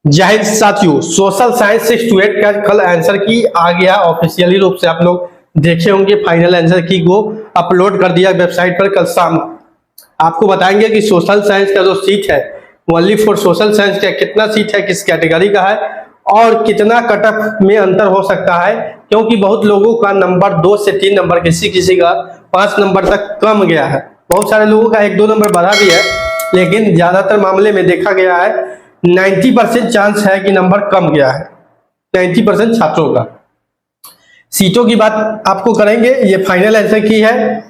जय हिंद साथियों, social science 6 to 8 का कल आंसर की आ गया ऑफिशियली रूप से। आप लोग देखे होंगे फाइनल आंसर की को अपलोड कर दिया वेबसाइट पर कल शाम। आपको बताएंगे कि सोशल साइंस का जो सीट है ओनली फॉर सोशल साइंस का कितना सीट है, किस कैटेगरी का है और कितना कट ऑफ में अंतर हो सकता है, क्योंकि बहुत लोगों का नंबर 2 से 3 नंबर, किसी किसी का 5 नंबर तक कम गया है। बहुत सारे लोगों का 1-2 नंबर बढ़ा भी है, लेकिन ज्यादातर मामले में देखा गया है 90% चांस है कि नंबर कम गया है 90% छात्रों का। सीटों की बात आपको करेंगे, ये फाइनल आंसर की है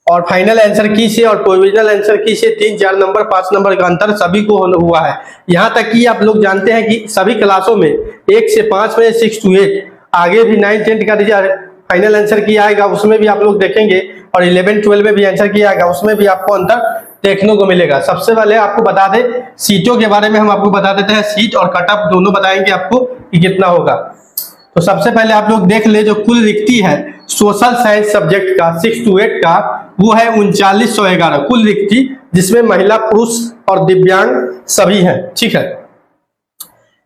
और फाइनल आंसर की से और प्रोविजनल आंसर की से 3-4 नंबर 5 नंबर का अंतर सभी को हुआ है। यहां तक कि आप लोग जानते हैं कि सभी क्लासों में 1 से 5 में 6 to 8 आगे भी 9-10 का रिजल्ट फाइनल आंसर की आएगा, उसमें भी आप लोग देखेंगे और 11-12 में भी आंसर किया आएगा, उसमें भी आपको अंतर देखने को मिलेगा। सबसे पहले आपको बता दें सीटों के बारे में, हम आपको बता देते हैं सीट और कट ऑफ दोनों बताएंगे आपको कि कितना होगा। तो सबसे पहले आप लोग देख ले जो कुल रिक्ति है सोशल साइंस सब्जेक्ट का 6 to 8 का, वो है 3911 कुल रिक्ति, जिसमें महिला पुरुष और दिव्यांग सभी हैं। ठीक है,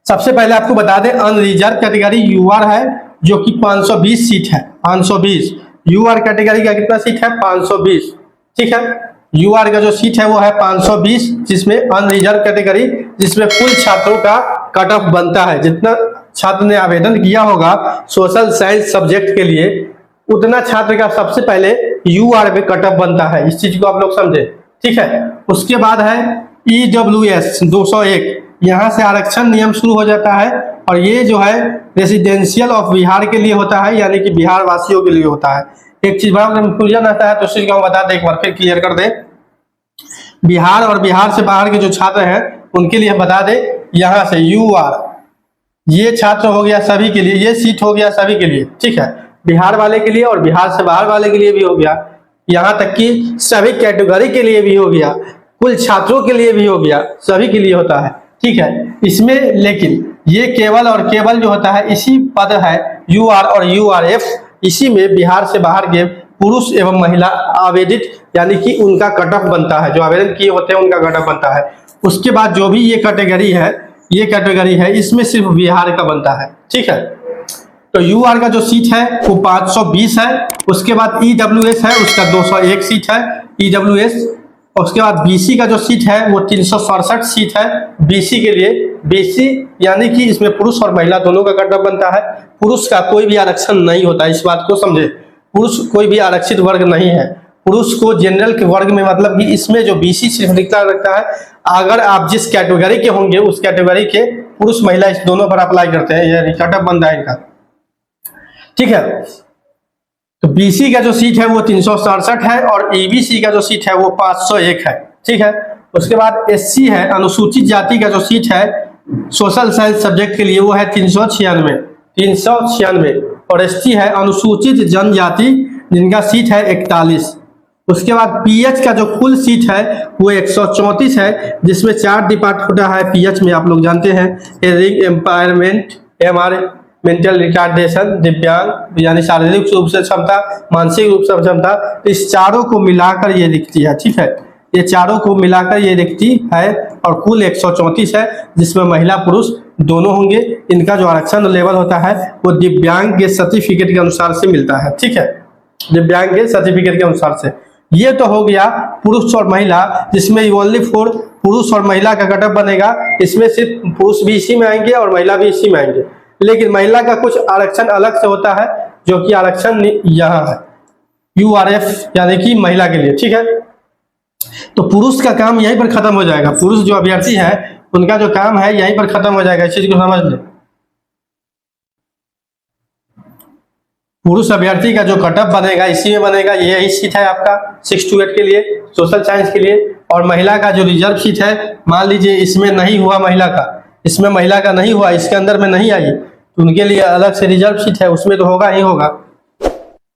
सबसे पहले आपको बता दें अनरिजर्व कैटेगरी यूआर है जो कि 520 सीट है। 520 यूआर कैटेगरी का कितना सीट है? 520। ठीक है, यूआर का जो सीट है वो है 520, जिसमें अनरिजर्व कैटेगरी, जिसमें कुल छात्रों का कट ऑफ बनता है। जितना छात्र ने आवेदन किया होगा सोशल साइंस सब्जेक्ट के लिए, उतना छात्र का सबसे पहले यूआर में कट ऑफ बनता है। इस चीज को आप लोग समझे। ठीक है, उसके बाद है ईडब्ल्यूएस 201, यहाँ से आरक्षण नियम शुरू हो जाता है और ये जो है रेसिडेंशियल ऑफ बिहार के लिए होता है, यानी कि बिहार वासियों के लिए होता है। एक चीज बड़ा कंफ्यूजन आता है तो उस चीज को हम बता दें, एक बार फिर क्लियर कर दें। बिहार और बिहार से बाहर के जो छात्र हैं उनके लिए बता दें, यहाँ से यूआर ये छात्र हो गया सभी के लिए, ये सीट हो गया सभी के लिए। ठीक है, बिहार वाले के लिए और बिहार से बाहर वाले के लिए भी हो गया, यहाँ तक कि सभी कैटेगरी के लिए भी हो गया, कुल छात्रों के लिए भी हो गया, सभी के लिए होता है। ठीक है, इसमें लेकिन ये केवल और केवल जो होता है इसी पद है यूआर और यूआरएफ, इसी में बिहार से बाहर के पुरुष एवं महिला आवेदित, यानी कि उनका कट ऑफ बनता है, जो आवेदन किए होते हैं उनका कट ऑफ बनता है। उसके बाद जो भी ये कैटेगरी है इसमें सिर्फ बिहार का बनता है। ठीक है, तो यूआर का जो सीट है वो 520 है। उसके बाद ईडब्ल्यूएस है, उसका 201 सीट है ईडब्ल्यूएस। उसके बाद बीसी का जो सीट है वो 367 सीट है बीसी के लिए। बीसी यानी कि इसमें पुरुष और महिला दोनों का कट ऑफ बनता है। पुरुष का कोई भी आरक्षण नहीं होता, इस बात को समझे। पुरुष कोई भी आरक्षित वर्ग नहीं है। पुरुष को जनरल के वर्ग में, मतलब कि इसमें जो बीसी सिर्फ लिखता रहता है, अगर आप जिस कैटेगरी के होंगे उस कैटेगरी के पुरुष महिला इस दोनों पर अप्लाई करते हैं, ये कट ऑफ बनता है इनका। ठीक है, तो बीसी का जो सीट है वो 367 है और ईबीसी का जो सीट है वो 501 है। ठीक है, उसके बाद एससी है, अनुसूचित जाति का जो सीट है सोशल साइंस सब्जेक्ट के लिए वो है 396 और एसटी है अनुसूचित जनजाति, जिनका सीट है 41। उसके बाद पीएच का जो कुल सीट है वो 134 है, जिसमें 4 डिपार्टमेंट है पीएच में। आप लोग जानते हैं hearing empowerment, MR mental retardation, दिव्यांग यानी शारीरिक रूप से क्षमता, मानसिक रूप से क्षमता, इस चारों को मिलाकर ये दिखती है। ठीक है, ये चारों को मिलाकर ये दिखती है और कुल 134 है, जिसमें महिला पुरुष दोनों होंगे। इनका जो आरक्षण लेवल होता है वो दिव्यांग के सर्टिफिकेट के अनुसार से मिलता है। ठीक है, दिव्यांग के सर्टिफिकेट के अनुसार से। ये तो हो गया पुरुष और महिला, जिसमें ओनली फॉर पुरुष और महिला का कट ऑफ बनेगा। इसमें सिर्फ पुरुष भी इसी में आएंगे और महिला भी इसी में आएंगे, लेकिन महिला का कुछ आरक्षण अलग से होता है, जो कि आरक्षण यहाँ है यूआरएफ, यानी कि महिला के लिए। ठीक है, तो पुरुष का काम यहीं पर खत्म हो जाएगा। पुरुष जो अभ्यर्थी है उनका जो काम है यहीं पर खत्म हो जाएगा, इस चीज को समझ ले। पुरुष अभ्यर्थी का जो कट ऑफ बनेगा इसी में बनेगा। यही सीट है आपका 6 to 8 के लिए सोशल साइंस के लिए। और महिला का जो रिजर्व सीट है, मान लीजिए इसमें नहीं हुआ महिला का, इसमें महिला का नहीं हुआ, इसके अंदर में नहीं आई, तो उनके लिए अलग से रिजर्व सीट है, उसमें तो होगा ही होगा।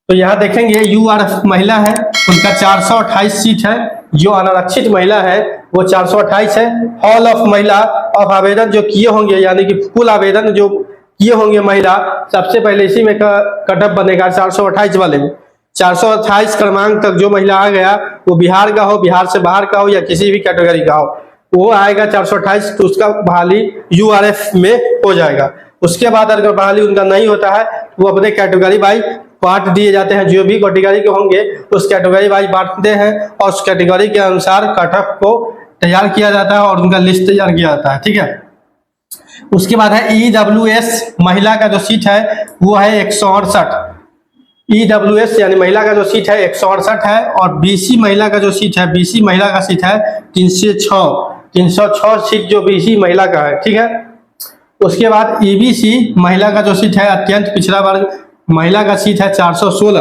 तो यहाँ देखेंगे यूआर महिला है, उनका 428 सीट है। जो अनारक्षित महिला है वो 428 है। हॉल ऑफ महिला ऑफ आवेदन जो किए होंगे, यानी कि कुल आवेदन जो किए होंगे महिला, सबसे पहले इसी में कट ऑफ बनेगा 428 वाले में। 428 क्रमांक तक जो महिला आ गया वो बिहार का हो, बिहार से बाहर का हो या किसी भी कैटेगरी का हो, वो आएगा 428, तो उसका बहाली यूआरएफ में हो जाएगा। उसके बाद अगर बहाली उनका नहीं होता है वो अपने कैटेगरी वाइज बांट दिए जाते हैं, जो भी कैटेगरी के होंगे उस कैटेगरी वाइज बांटते हैं और उस कैटेगरी के अनुसार कट ऑफ को तैयार किया जाता है और उनका लिस्ट तैयार किया जाता है, ठीक है। उसके बाद है ईडब्ल्यूएस महिला का जो सीट है वो है 168। ईडब्ल्यूएस यानी महिला का जो सीट है 168 है, और बीसी महिला का जो सीट है, बीसी महिला का सीट है 306 सीट जो बीसी महिला का है, ठीक है। उसके बाद ईबीसी महिला का जो सीट है अत्यंत पिछड़ा वर्ग महिला का सीट है 416।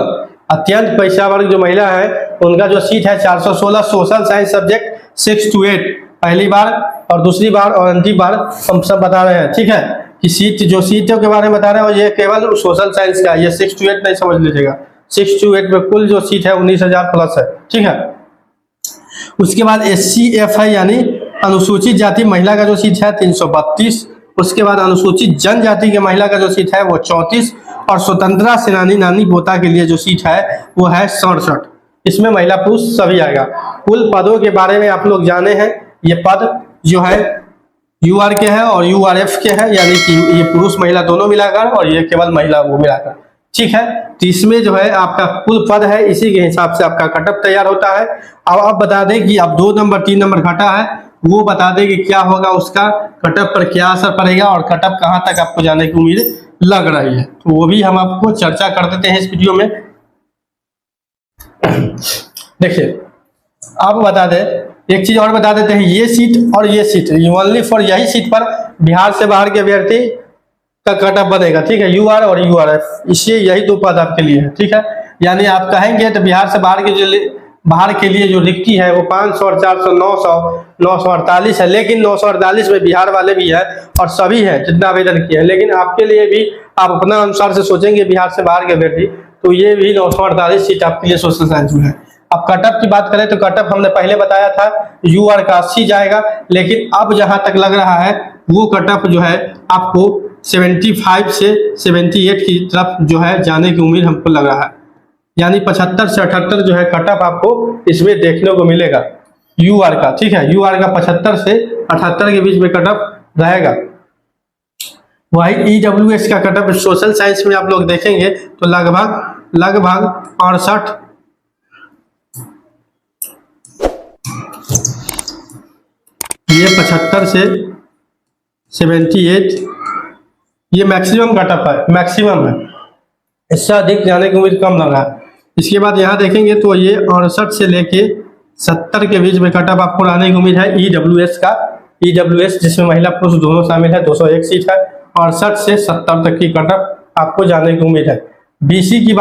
अत्यंत पिछड़ा वर्ग जो महिला है उनका जो सीट है 416। सोशल साइंस सब्जेक्ट 6 to 8 पहली बार और दूसरी बार और अंतिम बार हम सब बता रहे हैं, ठीक है, कि सीट जो सीटों के बारे में बता रहे हैं और ये केवल सोशल साइंस का, ये 6 to 8 नहीं समझ लीजिएगा। 6 to 8 में कुल जो सीट है 19,000 प्लस है, ठीक है। उसके बाद SCF है यानी अनुसूचित जाति महिला का जो सीट है 332। उसके बाद अनुसूचित जनजाति के महिला का जो सीट है वो 34, और स्वतंत्रता सेनानी नानी पोता के लिए जो सीट है वो है 67। इसमें महिला पुरुष सभी आएगा। कुल पदों के बारे में आप लोग जाने हैं, ये पद जो है यूआर के है और यूआरएफ के है, यानी कि ये पुरुष महिला दोनों मिलाकर और ये केवल महिला वो मिलाकर, ठीक है। तो इसमें जो है आपका कुल पद है, इसी के हिसाब से आपका कटअप तैयार होता है। अब आप बता दें कि अब 2 नंबर 3 नंबर घटा है, वो बता दें कि क्या होगा, उसका कटअप पर क्या असर पड़ेगा और कटअप कहाँ तक आपको जाने की उम्मीद लग रही है, तो वो भी हम आपको चर्चा कर देते हैं इस वीडियो में। देखिए आप बता दें, एक चीज और बता देते हैं, ये सीट और ये सीट ओनली फॉर यही सीट पर बिहार से बाहर के अभ्यर्थी का कटअप बनेगा, ठीक है, यूआर और यूआरएफ, इसलिए यही 2 पद आपके लिए है, ठीक है। यानी आप कहेंगे तो बिहार से बाहर के लिए जो रिक्ति है वो 500 और 400 948 है, लेकिन 948 में बिहार वाले भी है और सभी है जितना आवेदन किए हैं, लेकिन आपके लिए भी आप अपना अनुसार से सोचेंगे बिहार से बाहर के अभ्यर्थी, तो ये भी 948 सीट आपके लिए सोशल साइंस में है। अब कटअप की बात करें तो कटअप हमने पहले बताया था यूआर का 80 जाएगा, लेकिन अब जहां तक लग रहा है वो कटअप जो है आपको 75 से 78 की तरफ जो है जाने की उम्मीद हमको लग रहा है, यानी 75 से 78 जो है कटअप आपको इसमें देखने को मिलेगा यूआर का, ठीक है। यूआर का 75 से 78 के बीच में कटअप रहेगा। वही ईडब्ल्यूएस का कटअप सोशल साइंस में आप लोग देखेंगे तो लगभग 68 ये 75 से 78 ये मैक्सिमम कटअप है, मैक्सिमम है, इससे अधिक जाने की उम्मीद कम लग रहा है। इसके बाद यहाँ देखेंगे तो ये 68 से लेके 70 के बीच में कटअप आपको रहने की उम्मीद है ईडब्ल्यूएस का। ईडब्ल्यूएस जिसमें महिला पुरुष दोनों शामिल है 201 सीट है, 68 से 70 तक की कटअप आपको जाने की उम्मीद है। बीसी की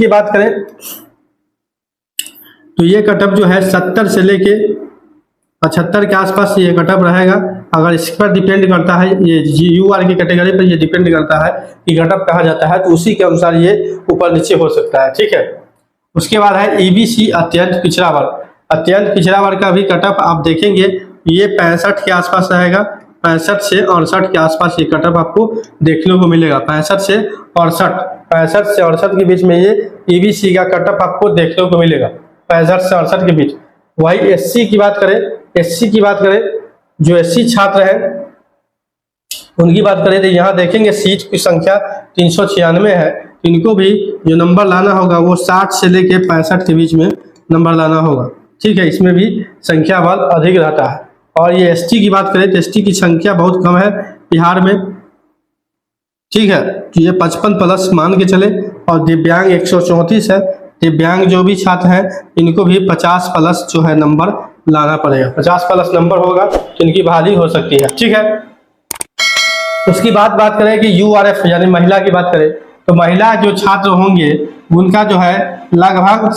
बात करें तो ये कटअप जो है 70 से लेके 75 के आसपास ये कटअप रहेगा। अगर इस पर डिपेंड करता है, ये यूआर की कैटेगरी पर ये डिपेंड करता है कि कटअप कहाँ जाता है, तो उसी के अनुसार ये ऊपर नीचे हो सकता है, ठीक है। उसके बाद है ईबीसी अत्यंत पिछड़ा वर्ग। अत्यंत पिछड़ा वर्ग का भी कटअप आप देखेंगे ये 65 के आसपास रहेगा, 65 से 68 के आसपास ये कटअप आपको देखने को मिलेगा। 65 से 68 के बीच में ये ईबीसी का कटअप आपको देखने को मिलेगा, 65 से 68 के बीच। वही एससी की बात करें, जो एससी छात्र हैं उनकी बात करें तो यहाँ देखेंगे सीट की संख्या 396 है। इनको भी जो नंबर लाना होगा वो 60 से लेके 65 के बीच में नंबर लाना होगा, ठीक है। इसमें भी संख्या बल अधिक रहता है। और ये एसटी की बात करें तो एसटी की संख्या बहुत कम है बिहार में, ठीक है, तो ये 55 प्लस मान के चले। और दिव्यांग 134 है। दिव्यांग जो भी छात्र हैं इनको भी 50 प्लस जो है नंबर लाना पड़ेगा, 50 प्लस नंबर होगा तो इनकी बहाली हो सकती है, ठीक है। उसकी बात करें कि यूआरएफ यानी महिला की बात करें तो महिला जो छात्र होंगे उनका जो है लगभग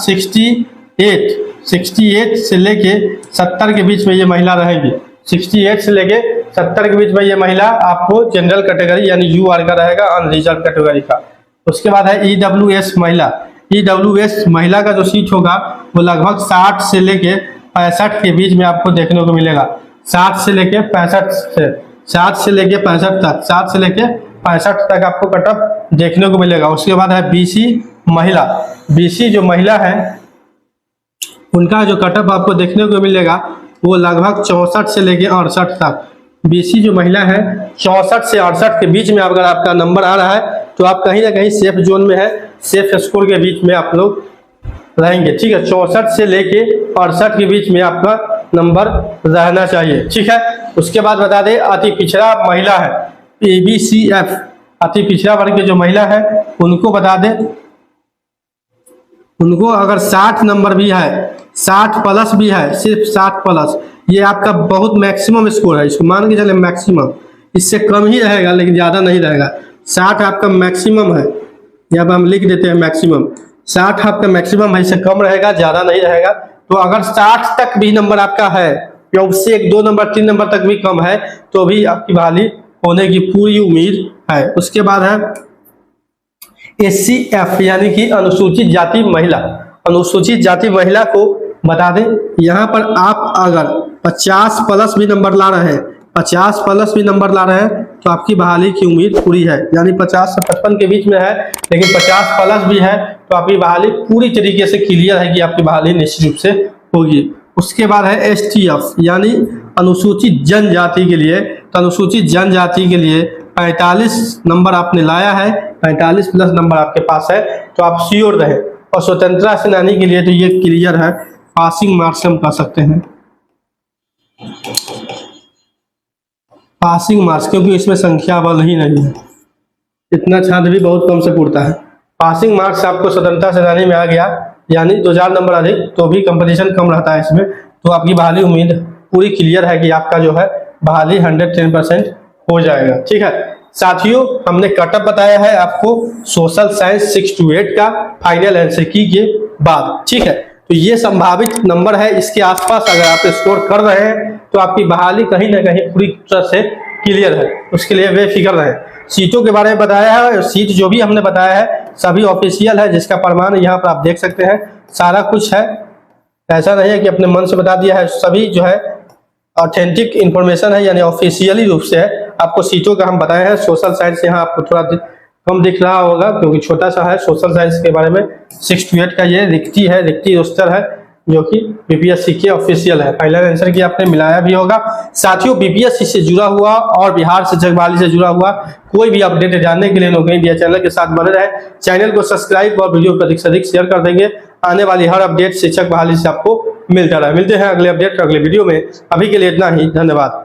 68 से लेके 70 के बीच में ये महिला रहेगी। 68 से लेके 70 के बीच में ये महिला आपको जनरल कैटेगरी यानी यूआर का रहेगा, अनरिजर्व कैटेगरी का। उसके बाद है ईडब्ल्यूएस महिला। ईडब्ल्यूएस महिला का जो सीट होगा वो लगभग 60 से लेके 65 के बीच में आपको देखने को मिलेगा। 60 से लेके 65 तक आपको कटअप देखने को मिलेगा। उसके बाद है बीसी महिला। बीसी जो महिला है उनका जो कटअप आपको देखने को मिलेगा वो लगभग 64 से लेके 68 तक। बीसी जो महिला है 64 से 68 के बीच में अगर आपका नंबर आ रहा है तो आप कहीं ना कहीं सेफ जोन में है, सेफ स्कोर के बीच में आप लोग रहेंगे। ठीक है, 64 से लेके 68 के बीच में आपका नंबर रहना चाहिए। ठीक है, उसके बाद बता दें अति पिछड़ा महिला है ABCF, अति पिछड़ा वर्ग के जो महिला है उनको बता दें, उनको अगर 60 नंबर भी है, 60 प्लस भी है, सिर्फ 60 प्लस, ये आपका बहुत मैक्सिमम स्कोर है, इसको मान के चले मैक्सिमम, इससे कम ही रहेगा लेकिन ज़्यादा नहीं रहेगा। 60 आपका मैक्सिमम है, यहाँ पर हम लिख देते हैं मैक्सिमम, 60 आपका मैक्सिमम है, इससे कम रहेगा, ज़्यादा नहीं रहेगा। तो अगर 60 तक भी नंबर आपका है या उससे 1, 2 नंबर 3 नंबर तक भी कम है तो भी आपकी बहाली होने की पूरी उम्मीद है। उसके बाद है SCF यानी कि अनुसूचित जाति महिला। अनुसूचित जाति महिला को बता दें, यहाँ पर आप अगर 50 प्लस भी नंबर ला रहे हैं, 50 प्लस भी नंबर ला रहे हैं तो आपकी बहाली की उम्मीद पूरी है। यानी 50 से 55 के बीच में है लेकिन 50 प्लस भी है तो आपकी बहाली पूरी तरीके से क्लियर है कि आपकी बहाली निश्चित रूप से होगी। उसके बाद है STF यानी अनुसूचित जनजाति के लिए। तो अनुसूचित जनजाति के लिए 45 नंबर आपने लाया है, 45 प्लस नंबर आपके पास है तो आप श्योर रहे। और स्वतंत्रता सेनानी के लिए तो ये क्लियर है, पासिंग मार्क्स हम कह सकते हैं, पासिंग मार्क्स, क्योंकि इसमें संख्या बल ही नहीं है, इतना छात्र भी बहुत कम से पूछता है। पासिंग मार्क्स आपको स्वतंत्रता सेनानी में आ गया, यानी 2000 नंबर अधिक तो भी कंपटीशन कम रहता है इसमें, तो आपकी बहाली उम्मीद पूरी क्लियर है कि आपका जो है बहाली 110% हो जाएगा। ठीक है साथियों, हमने कटअप बताया है आपको सोशल साइंस 6 to 8 का फाइनल आंसर की के बाद। ठीक है, तो ये संभावित नंबर है, इसके आसपास अगर आप स्कोर कर रहे हैं तो आपकी बहाली कहीं ना कहीं पूरी तरह से क्लियर है, उसके लिए बेफिक्र रहे। सीटों के बारे में बताया है, सीट जो भी हमने बताया है सभी ऑफिशियल है, जिसका प्रमाण यहाँ पर आप देख सकते हैं, सारा कुछ है, ऐसा नहीं है कि अपने मन से बता दिया है, सभी जो है ऑथेंटिक इंफॉर्मेशन है, यानी ऑफिशियली रूप से है। आपको सीटों का हम बताए हैं। सोशल साइंस यहाँ आपको थोड़ा कम दिख रहा होगा क्योंकि छोटा सा है। सोशल साइंस के बारे में 6 to 8 का ये रिक्ति है, रिक्ति रोस्टर है जो कि बीपीएससी के ऑफिशियल है। फाइनल आंसर की आपने मिलाया भी होगा। साथियों, बीपीएससी से जुड़ा हुआ और बिहार शिक्षक बहाली से जुड़ा हुआ कोई भी अपडेट जानने के लिए नौकरी इंडिया चैनल के साथ बने रहे। चैनल को सब्सक्राइब और वीडियो को अधिक से अधिक शेयर कर देंगे। आने वाली हर अपडेट शिक्षक बहाली से आपको मिलता रहे। मिलते हैं अगले अपडेट अगले वीडियो में। अभी के लिए इतना ही, धन्यवाद।